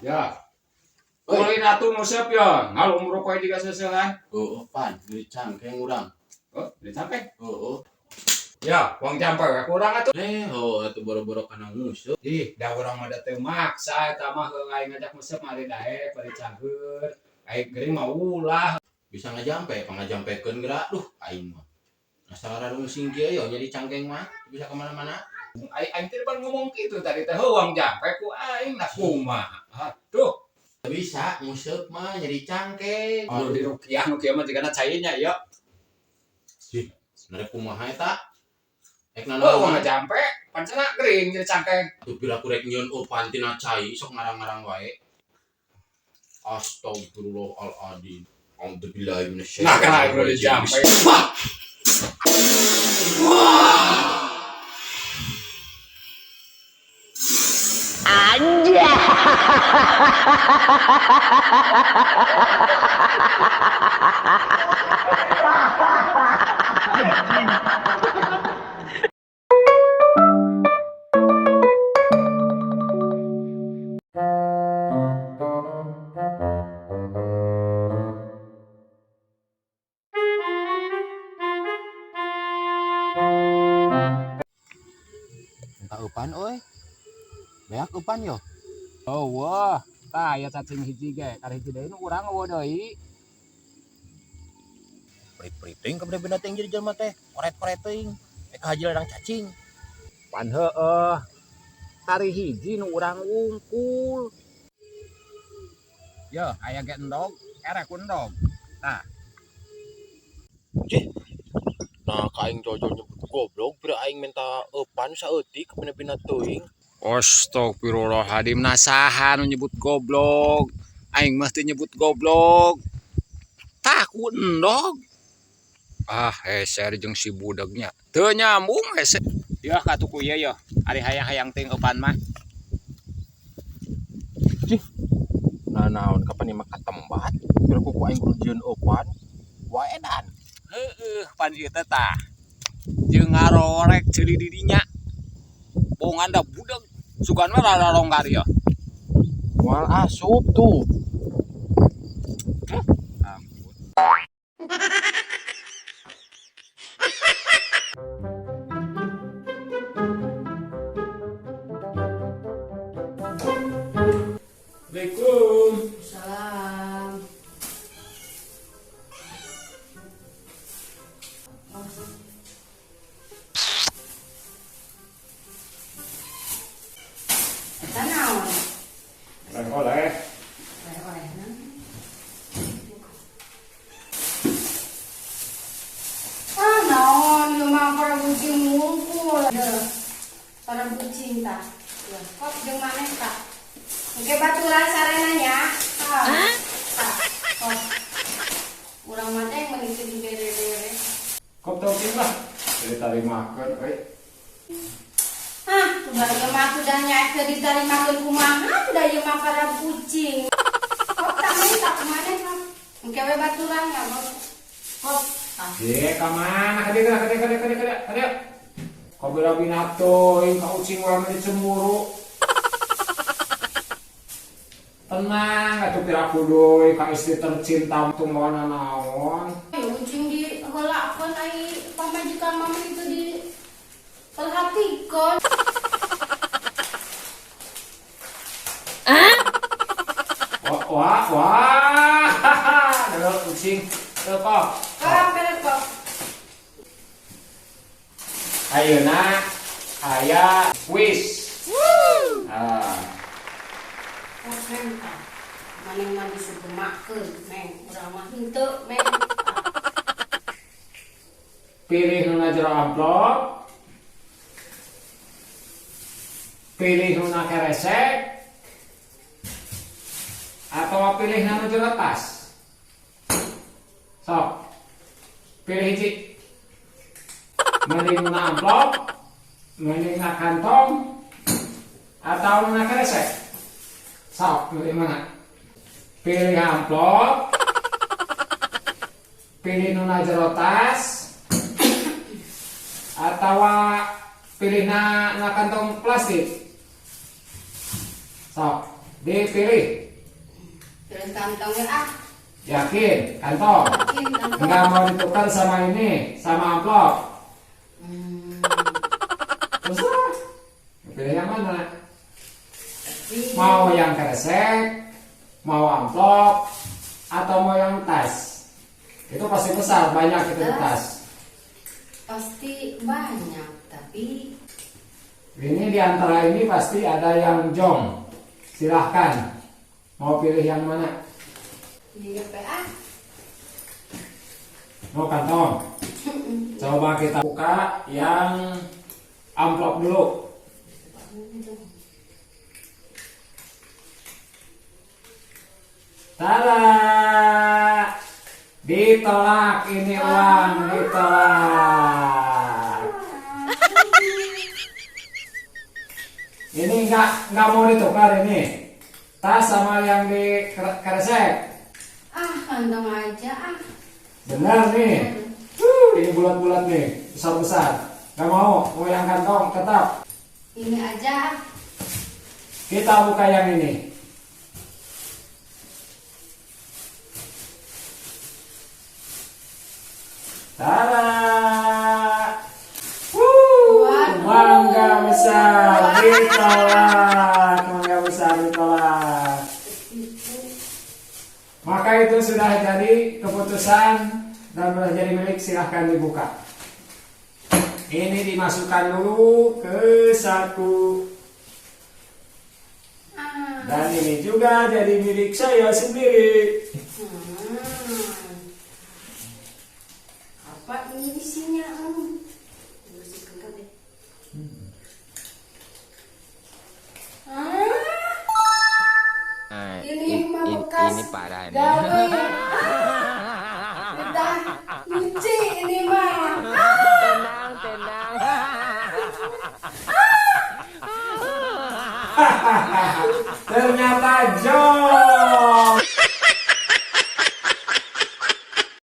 Ya. Ulin atuh ngusep ya. Ngalung rokok di kaseusehan. Pan, beli cangkeng urang. Oh, beli sampai. Oh. Ya, uang campur we kurang atuh. Atuh boro-boro kana nguseup. Ih, da urang mah teu maksa eta mah aing ngajak ngusep mari daek bari cager. Aing geuring mah ulah. Bisa ngajampekeun geura. Duh, aing mah. Nasara rungsing kieu yo jadi cangkeng mah bisa kemana-mana. Aing teh pan ngomong kitu tadi teh uang jampe ku aing nah kumaha. Aduh. Bisa nguseup mah jadi cangkeng. Aduh di rukiah nu kieu mah tigana cainya ya. Sih, sebenarnya kumaha eta? Ekna Oh, naon? uang jampe pancena geuring jadi cangkeng. Tuh pira kurek nyeun opan tina cai sok ngarang-ngarang wae. Astagfirullahaladzim. Alhamdulillah Nah, kan aing udah jampe. Minta upan euy. Beak upan yo. Oh, wah. Tah aya cacing hiji ge. Kali hiji deui nu urang eueuh deui. Prit-prit teuing ka benda teh jadi jelema teh. Koret-koret teuing. Ka haji ladang cacing. Pan heueuh. Hari hiji nu urang wungkul. Yo, aya ge endog, erek ku endog. Nah, ka aing jojo nyebut goblok, bira aing minta upan saeutik ka benda teuing. Astagfirullahaladzim, nasaha nu nyebut goblok. Aing mah teu nyebut goblok. Tah ku endog. Heser jeung si budegnya. Teu nyambung hese. Yeuh katuku ieu yo. Ari hayang-hayang teuing eupan mah. Nah, naon kapan ieu mah katembat? Bira kuku aing kudu jieun upan. Wae edan. Heueuh, pan ieu teh tah. Jeung ngarorek ceuli di dinya. Bongan da budeg. Sugan mah rada longgar ya. Moal asup tuh. Ampun. Assalamualaikum. Salam. Eta naon? Oleh. Oleh-olehna. Naon ieu mah para kucing ngumpul. Para kucing tah. Ya, kok jeung maneh tah? Oke baturan sarenanya. Kok. Urang mah teh meuni teu dibere-bere. Kop tau lah. Jadi tarimakeun euy. Udah ieu mah sudah nyaek teu ditarimakeun kumaha udah ieu mah para kucing. Kok tak minta kumaneh mah. Engke we baturan ya, Bos. Kok. Ka mana? Kadeu. Kau bela binatoi, kau ucing wae meni cemburu. Tenang, atuh pira kuduy ka istri tercinta teu ngawana naon. Ucing di heulakeun ai pamajikan mama itu di perhatikeun. Wah. Aduh ucing. Teu kok. Beres kok. Ayeuna aya kuis. Neng, maneh mah disegemakeun, Neng. Urang mah henteu, Neng. Pilih nu jero amplop. Pilih nu keresek. Atau pilih nu jero tas. Sok. Pilih hiji. Mending nu amplop, mending na kantong, atau nu keresek. Sok, pilih mana? Pilih amplop. Pilih nu jero tas. Atau pilih na kantong plastik. Sok. Dipilih. Pilih kantongnya ah. Yakin? Kantong. Yakin kantong. Enggak mau ditukar sama ini, sama amplop. Terserah. Pilih yang mana? Mau yang kresek, mau amplop, atau mau yang tas? Itu pasti besar, banyak itu di tas. Pasti banyak, tapi Ini di antara ini pasti ada yang jong. Silahkan. Mau pilih yang mana? ini PA. Mau kantong? Coba kita buka yang amplop dulu. Tada! Ditolak ini uang, ditolak. Ini nggak mau ditukar ini. Tas sama yang di kresek. Ah, kantong aja ah. Benar nih. Ini bulat-bulat nih, besar-besar. Nggak mau yang kantong tetap. Ini aja ah. Kita buka yang ini. Tada! Waduh. Mangga besar ditolak, mangga besar ditolak. Maka itu sudah jadi keputusan dan sudah jadi milik, silahkan dibuka. Ini dimasukkan dulu ke saku. Dan ini juga jadi milik saya sendiri. Apa ini isinya? Bersihkan deh. Ini mah bekas ini parah nih. gawe. Udah nyuci ini mah. Tenang. Ternyata jong.